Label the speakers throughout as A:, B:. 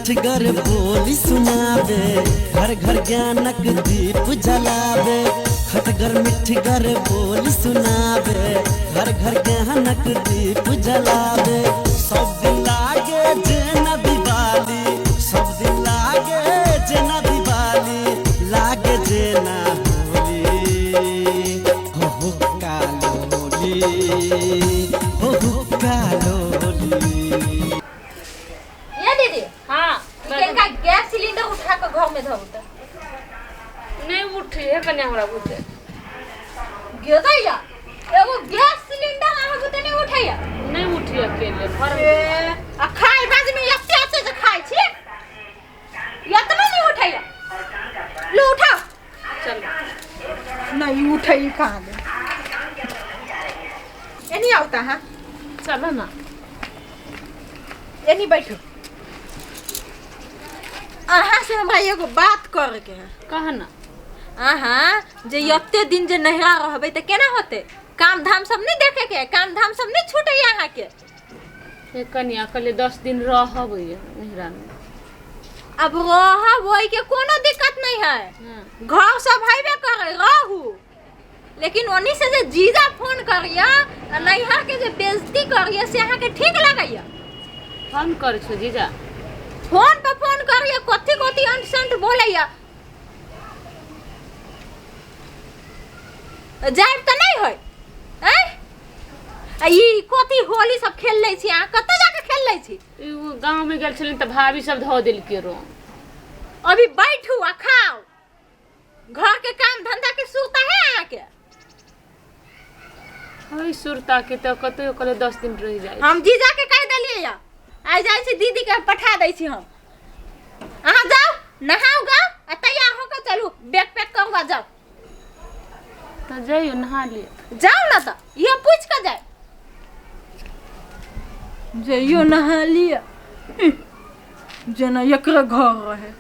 A: मिठगर बोली सुनावे, घर घर ज्ञानक दीप जलावे। खटगर मिठगर बोली सुनावे, घर घर ज्ञानक दीप जलावे। सब दिन लागे जेना दिवाली, सब दिन लागे जेना दिवाली, लागे जेना होली। हो कालो होली, हो कालो होली।
B: ये दीदी,
C: हाँ
B: इनका गैस सिलेंडर उठा के घर में धरु त
C: नहीं उठी है कन्या हमरा बुझे
B: गेदैया एगो गैस सिलेंडर आहा बुते नहीं उठैया
C: नहीं उठी अकेले घर
B: आ खाई बाज में एते एते से खाई छी इतना नहीं उठैया लो उठा
C: चल
B: नहीं उठई कहां दे ये नहीं आता है
C: चलो ना
B: ये नहीं बैठो आहा से हमरा एगो बात करे के है
C: कहा ना
B: आहा जे यत्ते दिन जे नहिरा रहबे त केना होते काम धाम सब नहीं देखे के काम धाम सब नहीं छूटे यहाँ के
C: ये कन्या कले 10 दिन रहब नहिरा में
B: अब रहब ओई के कोनो दिक्कत नहीं है घर सब हइबे करे रहू लेकिन ओनी से जे जीजा फोन करिया नैहर के जे बेइज्जती करिया से यहाँ के ठीक लगैया
C: फोन कर छो जीजा
B: फोन पे फोन करिया कथि कथि अनसंट बोलैया जाइब त नहीं होय हैं ई कथि होली सब खेल लै छी आ कत जाके खेल लै छी
C: गांव में गेल छलिन त भाभी सब धो देल के रो
B: अभी बैठू आ खाओ घर के काम धंधा के सुरता है यहाँ के
C: हई सुरता के त कतो कले 10 दिन रह जाय
B: हम जीजा के कह देलिए या आ जाय छी दीदी के पठा दै छी हम अहाँ जाओ नहाओ गा आ तैयार होकर चलू बैग पैक करवा जाओ
C: त जाइयो नहा ले
B: जाओ ना त ये पूछ के जाए जइयो नहा लिया जना एकरा घर रहे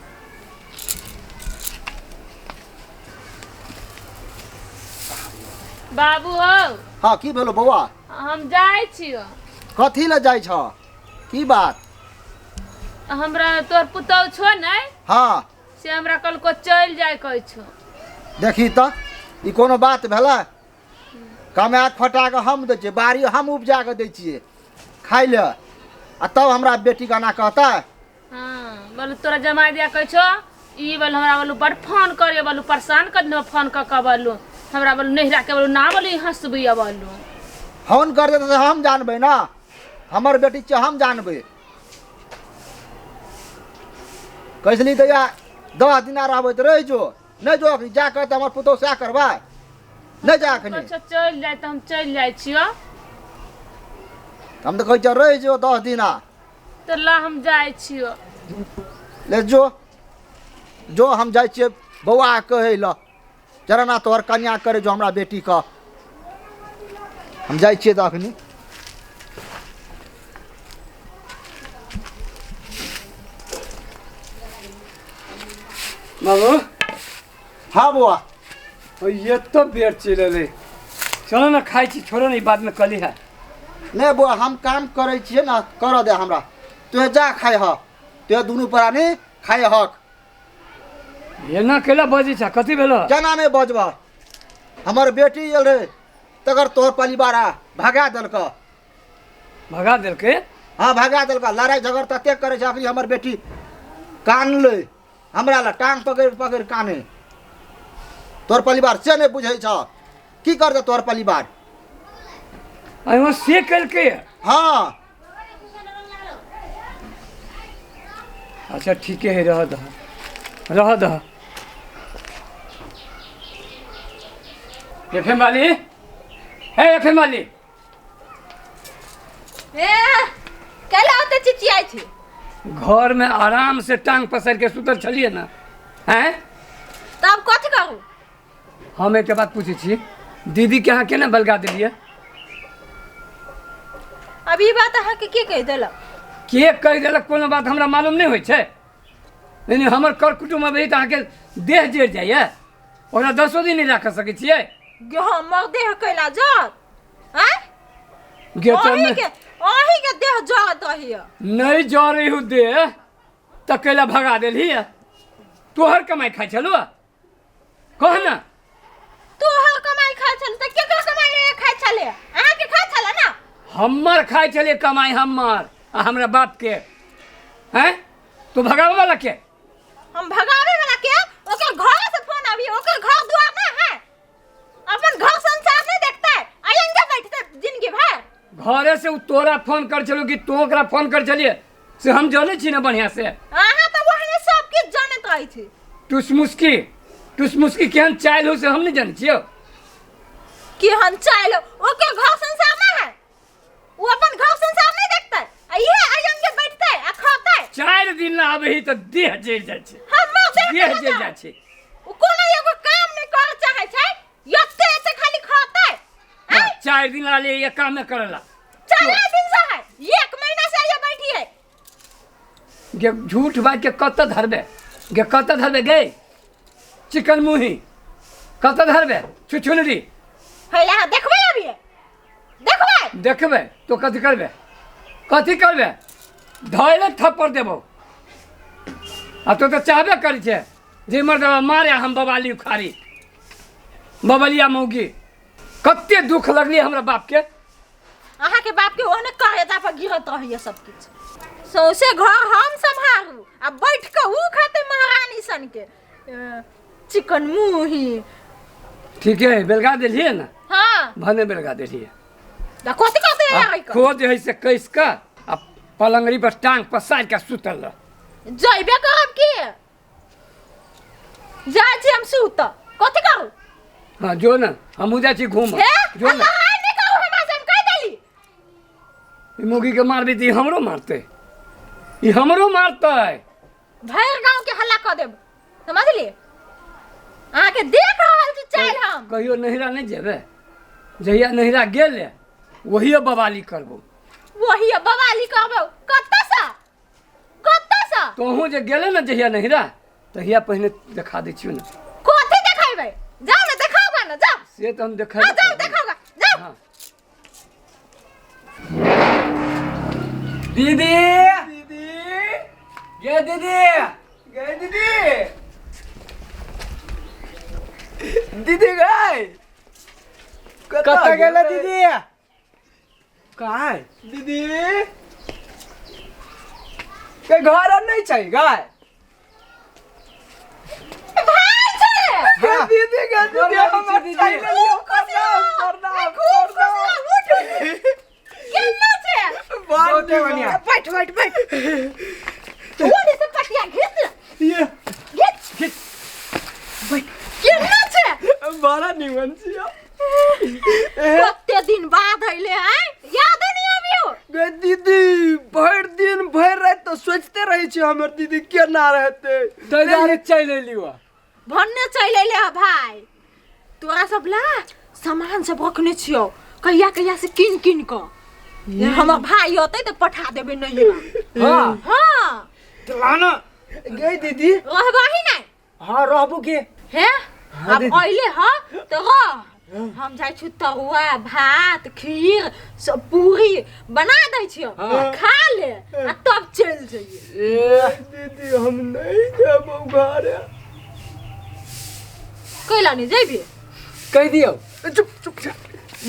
C: बाबू हो
D: हाँ की भेलो बौआ
C: हम जाय छियो
D: कथी ले जाय छ की बात
C: हमरा तोर पुतौ छो नै
D: हाँ
C: से हमरा कल को चल जाय कहै छो
D: देखी त ई कोनो बात भेला कमाक फटा के हम दै छियै बाड़ी हम उपजा के दै छियै खाइ ले आ तब हमरा बेटी गाना कहता
C: हां बोल तोरा जमा दिया कहै छो ई बोल हमरा बोल बड़ फोन करे बोल परेशान कर न फोन क बोल हमरा बोल नहिरा के बोल ना बोल हंसबी बोल
D: फोन कर दे त हम जानबै ना हमर बेटी छ हम जानबै कैसली दैया 10 दिन रहबै त रह जो नहीं जो जा कर त हमर पुतौ से करबा नहीं जा खनी
C: अच्छा चल जाय त हम चल जाय छियो
D: हम त कहै छ रह जो 10 दिन
C: त ला हम जाय छियो
D: ले जो हम जाय छियै बौआ कहै ल जरा ना तोहर कन्या करे जो हमरा बेटी का हम जाय छियै तखनी
E: बाबू
D: हाँ बुआ
E: ये तो बेर चले चलो ना खाई छी छोड़ो नहीं बाद में कली है
D: नहीं बुआ हम काम करे छियै ना कर दे हमरा तू जा खाए ह तू दुनू प्राणी खाए हक
E: ये ना केला बजी छ कथी भेलो
D: केना नहीं बजबा हमर बेटी एल रे तकर तोहर परिवार भगा देलक
E: भगा देल के
D: हाँ भगा देलक लड़ाई झगड़ तते करे छ अखनी हमर बेटी कान ले हमरा ला टांग पकड़ पकड़ काने तोर परिवार से नहीं बुझे छ की कर दे तोर परिवार
E: अइवा से कल के
D: हाँ
E: अच्छा ठीक है रह द एफएम वाली है एफएम वाली
B: ए केला होते चिचियाई छी
E: घर में आराम से टांग पसार के सुतल छलिए ना हैं
B: तब कथि करू
E: हम एक बात पूछे छी दीदी के यहाँ केना बलगा दिलिए
B: अभी बात अहाँ के कह देला
E: के कह देलक कोनो बात हमरा मालूम नहीं होइ छै नहीं हमर कर कुटुम अभी तो अहाँके देह जड़ जाइए ओकरा 10 दिन नहीं रख सकै छियै
B: हमर देह कैला जत हैं
E: गे तो
B: अही के देह जत रहिए
E: नहीं जा रही हूँ देह तो कैला भगा दिली है तोहर कमाई खाई चलो कह ना
B: तू हर कमाई खा चल त केकर कमाई खा चले अहाँ के खा चला ना
E: हम्मर खाई चले कमाई हम्मर आ हमरा बाप के हैं तो भगावे वाला के
B: हम भगावे वाला के ओकर घर से फोन आवी ओकर घर दुआर ना है अपन घर संसार नहीं देखता है आएंगे बैठते जिंदगी भर
E: घरे से उ तोरा फोन कर चलो कि तू ओकरा फोन कर चलिए से हम जाने छी ना बढ़िया से
B: अहाँ तो वहने सब के जानत रही थी
E: टुसमुस्की केहन चाइल हो से हम नहीं जाने छियो
B: कि हम चाहलो ओकर घर संसार ना है वो अपन घर संसार नहीं देखता है आ ये आएंगे बैठता है आ खाता है
E: 4 दिन ना आबही तो देह जल जाय छै
B: हम
E: देह जल जाय छै
B: वो कोनो एगो काम नहीं कर चाहे छै यत्ते एते खाली खाता है हैं
E: 4 दिन आले ये काम न करला
B: 4 दिन से है 1 महीना से ये बैठी है
E: गे झूठ बात के कत धरबे गे चिकन मुही कत धरबे छुछुनरी
B: हैला देखबै अभी
E: देखबे तो कथी करबे धैले थप्पड़ देबो आ तो चाहबे करै छै जे मर्दवा मारे हम बवाली उखाड़ी बबलिया मौगी कते दुख लगली हमरा बाप के
B: अहाँ के बाप के ओहने करेजा पर गिरत रहिए सब कुछ सौसे घर हम संभालू आ बैठ के ऊ खाते महारानी सन के चिकन मुही
E: ठीक है बेलगा देलिए ना
B: हां
E: भने बेलगा देलिए
B: दा कथि कहते है
E: खो जे है से कैस का आ पलंगरी पर टांग पसार के सुतल रह
B: जइबे करब की जाय छी हम सुत कथि करू
E: हां जो ना हम जा छी घूम
B: हे
E: जो ना
B: लड़ाई नहीं करू हमरा से हम कह देली
E: ई मुगी के मारबी ती हमरो मारते ई हमरो मारते
B: भैर गांव के हल्ला कर देब समझली अहाँ के देख रहल छी चाल हम
E: कहियो नहिरा नहीं जेबे जहिया नहिरा गेल वही बवाली करबो
B: वही बवाली करबो कत्ता सा
E: तोहू जे गेले ना जहिया नहिरा तहिया पहले देखा दै छियो ना
B: कथि देखाइबै जाओ ना देखाओगा ना जाओ
E: से तो हम देखा
B: जाओ देखाओगा जाओ
E: हाँ।
F: दीदी गे दीदी गए कत गेला दीदी काय दीदी के घर नहीं छै गाय
B: भाई छे
F: दीदी के दीदी हम चाहिए लियो
B: केना छे
F: बहुत बढ़िया
B: बैठ ओने से पटिया घिच
F: ये
B: घिच केना छे
F: बड़ा निमन छियो
B: कते दिन बाद आइले हैं याद नहीं आबियो
F: गे दीदी भर दिन भर रात तो सोचते रही छी हमर दीदी केना रहते तैयारी चले लियो
B: भन्ने चल अइले ह भाई तोरा सब ला सामान सब रखने छियो कहिया से किन क हमर भाई होते तो पठा देबे नहीं हां
F: तो लाना गे दीदी
B: रहबाही नहीं
F: हां रहबो के
B: हे अब अइले ह तो रह हम जाय छु तरुआ भात खीर सब पूरी बना दै छियो खा ले आ तब चल जाइए
F: ए दीदी हम नहीं जेबो घर
B: कैला नहीं जेबी
F: कह दियो चुप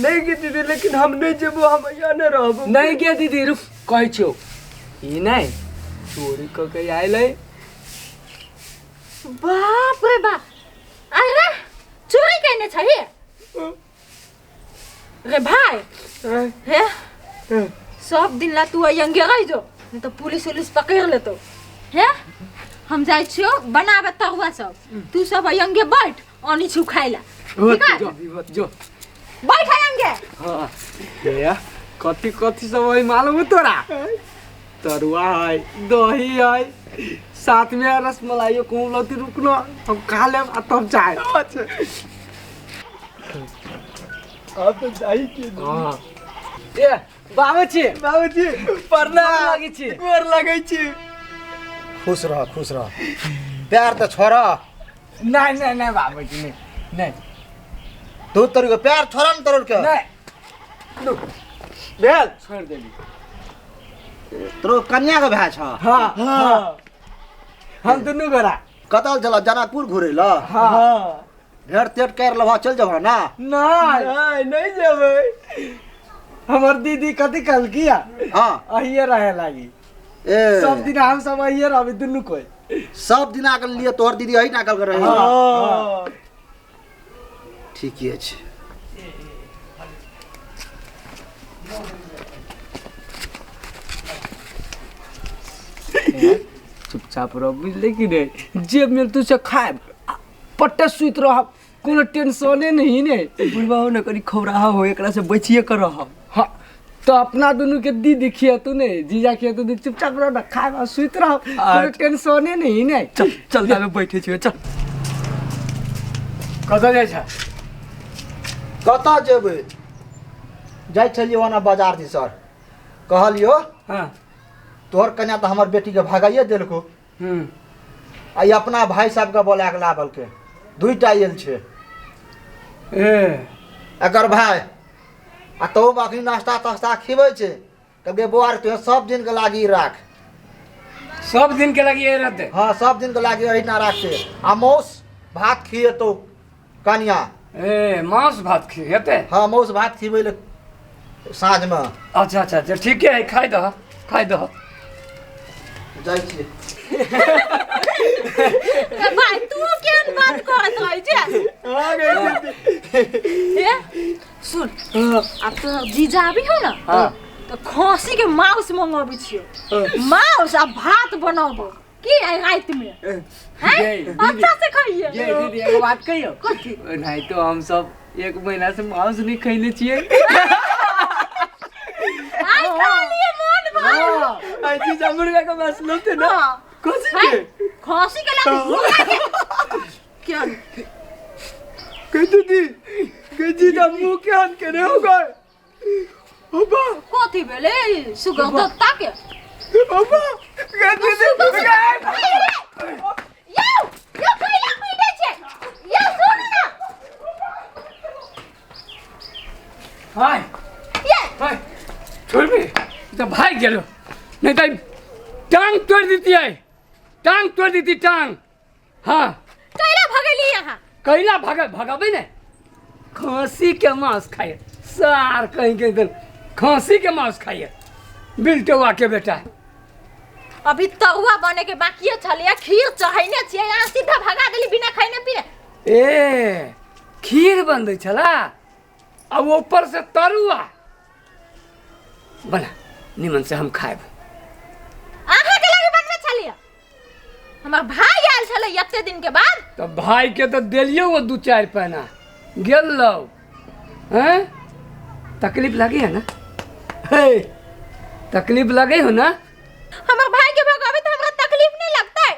F: नहीं गे दीदी लेकिन हम नहीं जेबो हम यहाँ नहीं रहबो नहीं गे दीदी रुक कहै छियो ई नहीं चोरी क के आइले
B: बाप रे बाप अरे चोरी करने चाहिए रे भाई हे सब दिन ला तू अयंगे रह जो नहीं तो पुलिस पकड़ लेतो हे हम जाय छियो बनावे तरुआ सब तू सब अयंगे बैठ आनी छु खाइला ठीक है
F: जो
B: बैठ अयंगे
F: हां ये कथी सब है मालूम है तोरा तरुआ है दही है साथ में रसमलाई को लती रुकनो हम खा ले तब जाए अच्छा अब तो जाई के हां ए बाबूजी प्रणाम लागै छी गोर लागै छी
D: खुश रह प्यार तो छोड़ा
F: नहीं बाबूजी नहीं
D: तू तोरी को प्यार छोड़ा न तोर के
F: नहीं लो बेल छोड़ देली
D: तोर कन्या के भाई छ
F: हां हम दुनू गोरा
D: कतल चल जनकपुर घुरे ला
F: हाँ
D: ढेर तेट कर लवा चल जाओ ना
F: नहीं जेबै हमर दीदी कथी कहल किया
D: हाँ
F: अहिए रहे लागी
D: ए
F: सब दिन हम सब अहिए रहबै दुनू कोई
D: सब दिन आकर लिए तोहर दीदी यही नाकल कर रहे हैं
F: हाँ
D: ठीक है छै
F: चुपचाप रह बुझले कि नहीं जेब में तू से खाए पट्टे सुत रह कोनो टेंशने नहीं ने
A: बुढ़वा हो न करी खौराहा हो एकरा से बचिए कर रहा
F: हाँ तो अपना दोनों के दीदी खिया तू ने जीजा खिया तू चुपचाप रह खाए और सुत रह कोनो टेंशने नहीं ने
A: चल चल जाबे बैठे छियै चल
E: कतऽ जाइ छ
D: कतऽ जेबै जाइ छलियै ओना बाजार दिस सर कहलियो
E: हाँ
D: तोहर कन्या तो हमर बेटी के भगाइए देलको आ अपना भाई साहब के बोला के लाबल के दुईटा आयल छै एकर भाई आ तो अखनी नाश्ता तास्ता खिबै छै तबे बुआर तो सब दिन के लागी राख
E: सब दिन के लगी ये रहते
D: हाँ सब दिन के लागी अहिना राखते आ मौस भात खिए तो कन्या
E: ए मांस भात खी हेते
D: हाँ मौस भात खिबै ले साँझ में
E: अच्छा अच्छा अच्छा ठीक है खाई दह
D: जाइ छियै
B: भाई तू केहन बात करत रहै छे सुन अब तो जीजा अभी हो ना तो खसी के मांस मंगाबै छियो मांस आ भात बनाबो की आइ रात में हैं अच्छा से खाइए
F: ये दीदी एगो बात कहियो
B: कथी
F: नहीं तो हम सब 1 महीना से मांस नहीं खैले छियै
B: आई खा लिए मन भर
F: आई जीजा मुर्गा का मांस लेते ना
B: खसी के लागे क्या
F: कह दीदी कह जीजा मुंह के हाथ करे हो गए ओबा
B: कथी भेले सुगर दत्ता के
F: ओबा कह दीदी
B: यो कइला पीटे छे यो सुन ना
E: हाय
B: ये
E: हाय छोड़ भी तो भाग गेलो नहीं तो टांग तोड़ देती टांग हाँ
B: कइला भगली यहाँ
E: कैला भगाबे ने खसी के मांस खाइए सार कहीं के दिन खसी के मांस खाइए बिल्टवा के बेटा
B: अभी तरुआ बने के बाकी छलिए खीर चढ़ैने छियै यहाँ सीधा भगा देली बिना खैने पीने
E: ए खीर बन छला अब ऊपर से तरुआ बना निमन से हम खाएब
B: आहा के लगे बनवे छलिए हमर भाई आयल छले एते दिन के बाद
E: तो भाई के तो दिलियो वो 2-4 पैना गेल लो हैं तकलीफ लगी है ना हे तकलीफ लगे हो ना
B: हमर भाई के भगावे तो हमरा तकलीफ नहीं लगता है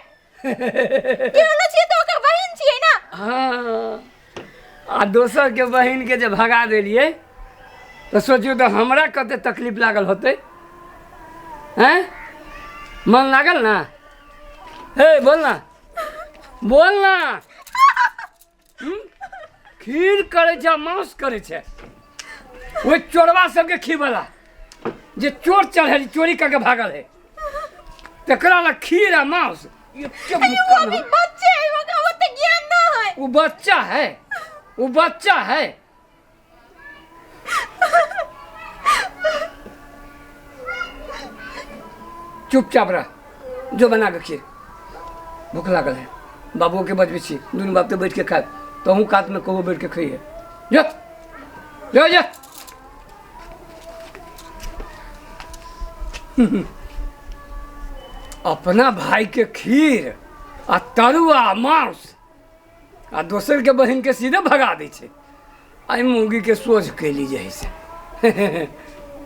B: केहनो छियै तो ओकर बहिन छियै ना
E: हाँ आ दोसर के बहिन के जब भगा देलिए तो सोचियो तो हमरा कते तकलीफ लागल होते हैं मन लागल ना हे बोलना खीर करे छै मांस करे छै वो चोरवा सबके खीवला जे चोर चढ़ेली चोरी करके भागल है तकरा ला खीर आ मांस ये क्या
B: वो अभी बच्चे है ओकरा ओते ज्ञान ना है
E: वो बच्चा है चुपचाप रह जो बना के खीर भूख लागल है बाबू के बजबे छी दुनू बाप तो बैठ के खाए तो हूँ कात में कबो बैठ के खाइए जा अपना भाई के खीर आ तरुआ मांस आ दोसर के बहन के सीधे भगा दै छै आई मुर्गी के सोझ कैली जाइ से